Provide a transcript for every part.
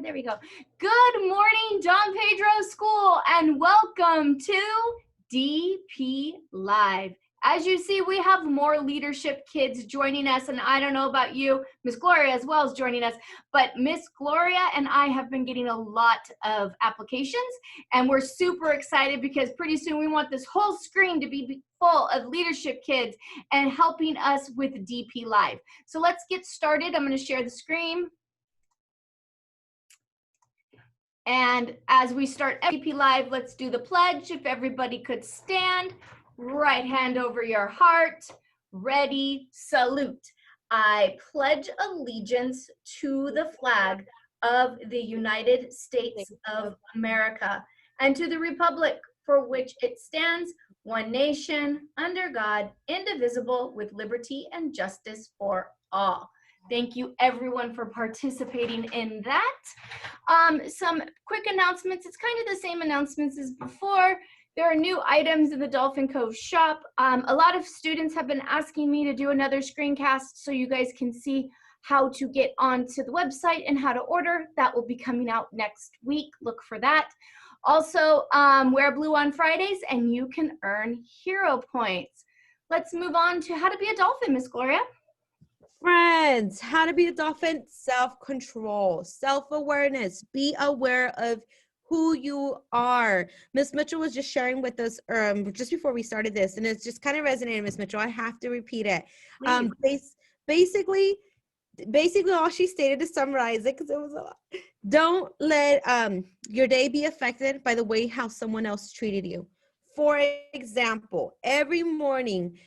There we go. Good morning, Don Pedro School, and welcome to DP Live. As you see, we have more leadership kids joining us, and I don't know about you, Miss Gloria as well is joining us, but Miss Gloria and I have been getting a lot of applications, and we're super excited because pretty soon we want this whole screen to be full of leadership kids and helping us with DP Live. So let's get started. I'm going to share the screen. And as we start DP Live, let's do the pledge. If everybody could stand. Right hand over your heart, ready, salute. I pledge allegiance to the flag of the United States of America and to the republic for which it stands, one nation, under God, indivisible, with liberty and justice for all. Thank you everyone for participating in that. Some quick announcements. It's kind of the same announcements as before. There are new items in the Dolphin Cove shop. A lot of students have been asking me to do another screencast so you guys can see how to get onto the website and how to order. That will be coming out next week. Look for that. Also, wear blue on Fridays and you can earn hero points. Let's move on to how to be a dolphin, Miss Gloria. Friends, how to be a dolphin: self-control, self-awareness, be aware of who you are. Miss Mitchell was just sharing with us just before we started this, and it's just kind of resonated, Miss Mitchell. I have to repeat it. Basically all she stated, to summarize it, because it was a lot. Don't let your day be affected by the way how someone else treated you. For example, every morning,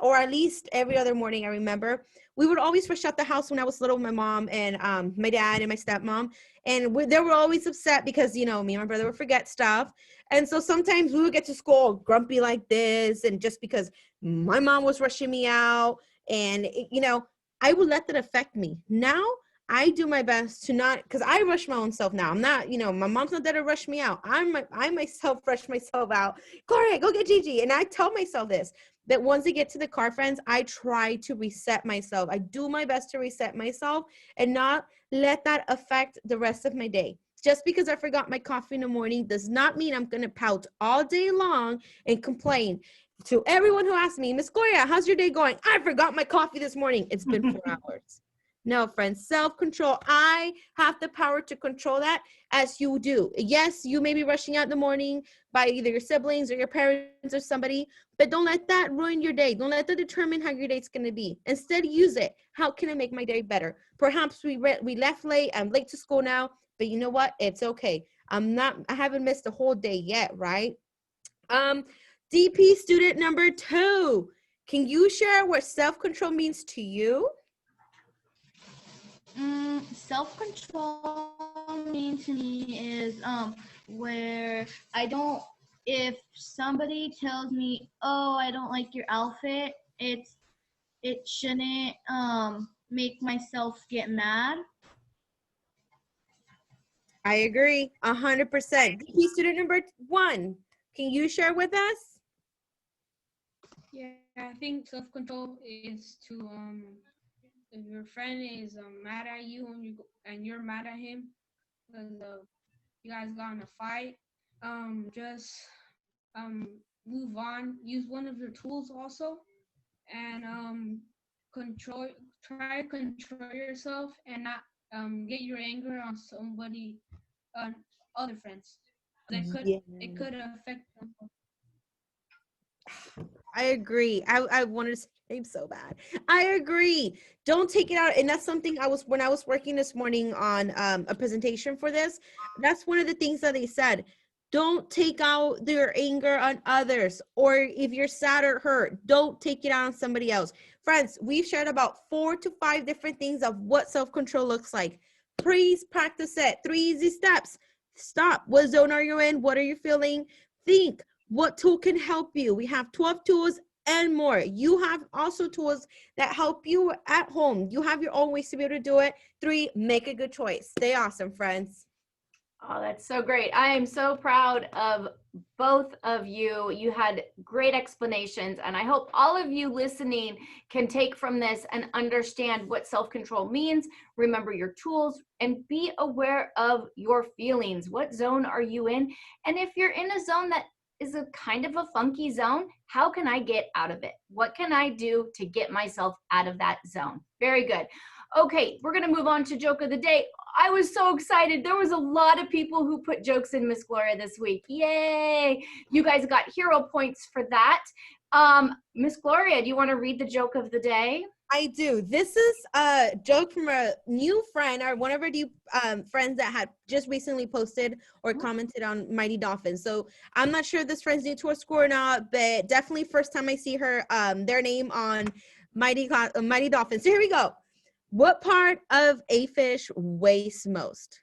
or at least every other morning, I remember, we would always rush out the house when I was little with my mom and my dad and my stepmom. And they were always upset because, you know, me and my brother would forget stuff. And so sometimes we would get to school grumpy like this. And just because my mom was rushing me out and, you know, I would let that affect me. Now, I do my best to not, because I rush my own self now. I'm not, you know, my mom's not there to rush me out. I myself rush myself out. Gloria, go get Gigi. And I tell myself this, that once I get to the car, friends, I try to reset myself. I do my best to reset myself and not let that affect the rest of my day. Just because I forgot my coffee in the morning does not mean I'm going to pout all day long and complain. To everyone who asks me, Miss Gloria, how's your day going? I forgot my coffee this morning. It's been 4 hours. No, friends, self-control. I have the power to control that, as you do. Yes, you may be rushing out in the morning by either your siblings or your parents or somebody, but don't let that ruin your day. Don't let that determine how your day's going to be. Instead, use it. How can I make my day better? Perhaps we left late. I'm late to school now, but you know what? It's okay. I haven't missed a whole day yet, right? DP student number 2. Can you share what self-control means to you? Self-control means to me is where if somebody tells me, oh, I don't like your outfit, it shouldn't make myself get mad. I agree 100%. DP student number 1, can you share with us? Yeah, I think self-control is to if your friend is mad at you and you're mad at him because you guys got in a fight, just move on. Use one of your tools also, and try to control yourself and not get your anger on somebody, on other friends. It could affect them. I agree. I wanted to say so bad. I agree. Don't take it out. And that's something when I was working this morning on a presentation for this, that's one of the things that they said. Don't take out their anger on others, or if you're sad or hurt, don't take it out on somebody else. Friends, we've shared about 4 to 5 different things of what self-control looks like. Please practice it. 3 easy steps. Stop. What zone are you in? What are you feeling? Think. What tool can help you? We have 12 tools and more. You have also tools that help you at home. You have your own ways to be able to do it. 3, make a good choice. Stay awesome, friends. Oh, that's so great. I am so proud of both of you. You had great explanations, and I hope all of you listening can take from this and understand what self-control means. Remember your tools and be aware of your feelings. What zone are you in? And if you're in a zone that is a kind of a funky zone, how can I get out of it? What can I do to get myself out of that zone? Very good. Okay, we're gonna move on to joke of the day. I was so excited. There was a lot of people who put jokes in Miss Gloria this week. Yay! You guys got hero points for that. Miss Gloria, do you want to read the joke of the day? I do. This is a joke from a new friend or one of our new friends that had just recently posted or commented on Mighty Dolphin. So I'm not sure if this friend's new to our school or not, but definitely first time I see her, their name on Mighty Dolphin. So here we go. What part of a fish weighs most?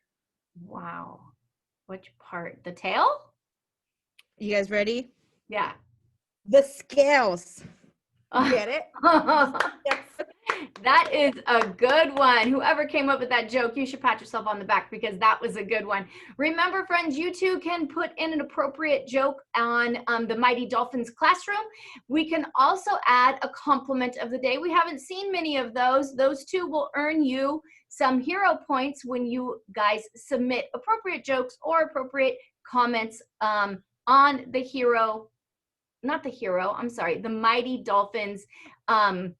Wow. Which part? The tail? You guys ready? Yeah. The scales. Get it? That is a good one. Whoever came up with that joke, you should pat yourself on the back because that was a good one. Remember, friends, you too can put in an appropriate joke on the Mighty Dolphins classroom. We can also add a compliment of the day. We haven't seen many of those. Those two will earn you some hero points when you guys submit appropriate jokes or appropriate comments on the hero. Not the hero, I'm sorry, the Mighty Dolphins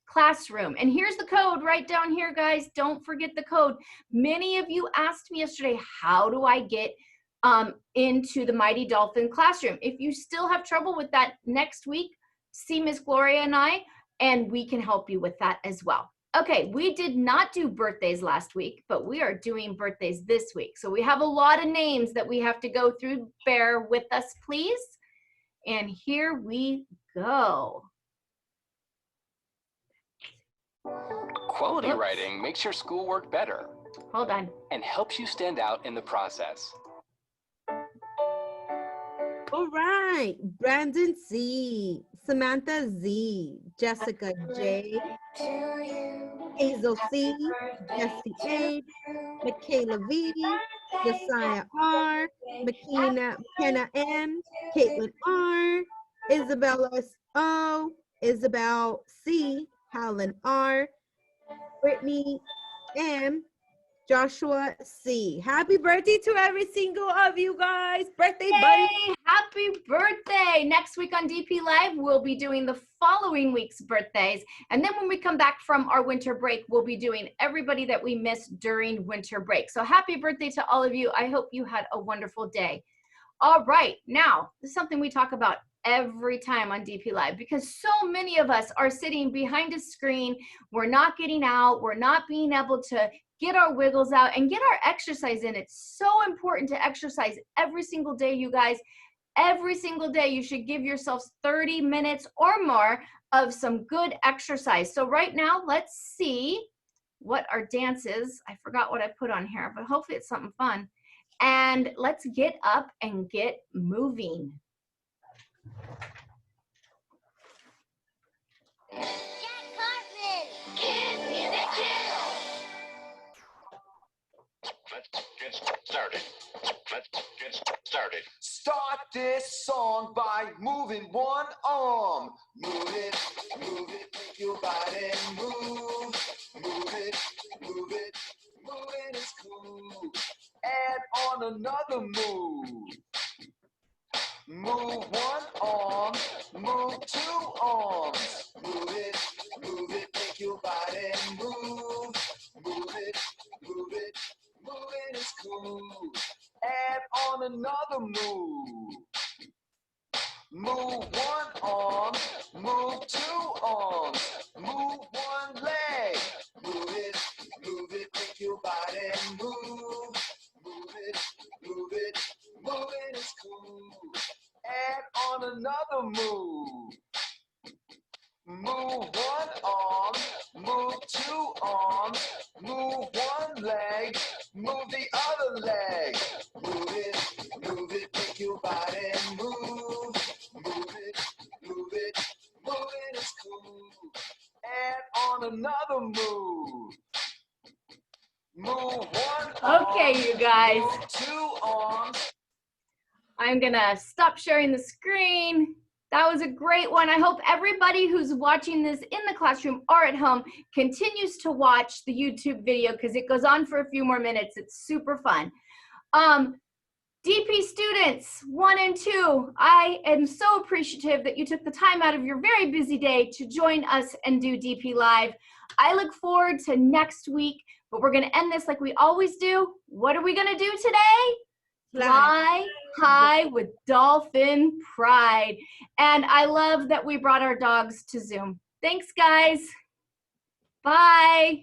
classroom. And here's the code right down here, guys. Don't forget the code. Many of you asked me yesterday, how do I get into the Mighty Dolphin classroom? If you still have trouble with that next week, see Miss Gloria and I, and we can help you with that as well. Okay, we did not do birthdays last week, but we are doing birthdays this week. So we have a lot of names that we have to go through. Bear with us, please. And here we go. Quality writing makes your schoolwork better. Hold on. And helps you stand out in the process. All right. Brandon C, Samantha Z, Jessica J, Hazel C, Jesse H, Michaela V, Josiah R, McKenna M, Caitlin R, Isabella O, Isabel C, Helen R, Brittany M, Joshua C. Happy birthday to every single of you guys. Birthday bunny. Yay, happy birthday. Next week on DP Live, we'll be doing the following week's birthdays. And then when we come back from our winter break, we'll be doing everybody that we missed during winter break. So happy birthday to all of you. I hope you had a wonderful day. All right, now, this is something we talk about every time on DP Live because so many of us are sitting behind a screen. We're not getting out. We're not being able to get our wiggles out and get our exercise in. It's so important to exercise every single day, you guys. Every single day, you should give yourselves 30 minutes or more of some good exercise. So right now, let's see what our dance is. I forgot what I put on here, but hopefully it's something fun. And let's get up and get moving. Let's get started. Let's get started. Start this song by moving one arm. Move it, make your body move. Move it, moving is cool. Add on another move. Move one arm, move two arms. Move it, make your body move. Move it, moving is cool. Add on another move. Move one arm, move two arms. Move one leg. Move it, make your body move. Move it, moving is cool. Add on another move. Move one arm, move two arms, move one leg, move the other leg. Move it, make your body move. Move it, moving is cool. Add on another move. Move one arm, okay, you guys. move two arms. I'm gonna stop sharing the screen. That was a great one. I hope everybody who's watching this in the classroom or at home continues to watch the YouTube video because it goes on for a few more minutes. It's super fun. DP students 1 and 2, I am so appreciative that you took the time out of your very busy day to join us and do DP Live. I look forward to next week, but we're gonna end this like we always do. What are we gonna do today? Fly high with Dolphin Pride. And I love that we brought our dogs to Zoom. Thanks, guys. Bye.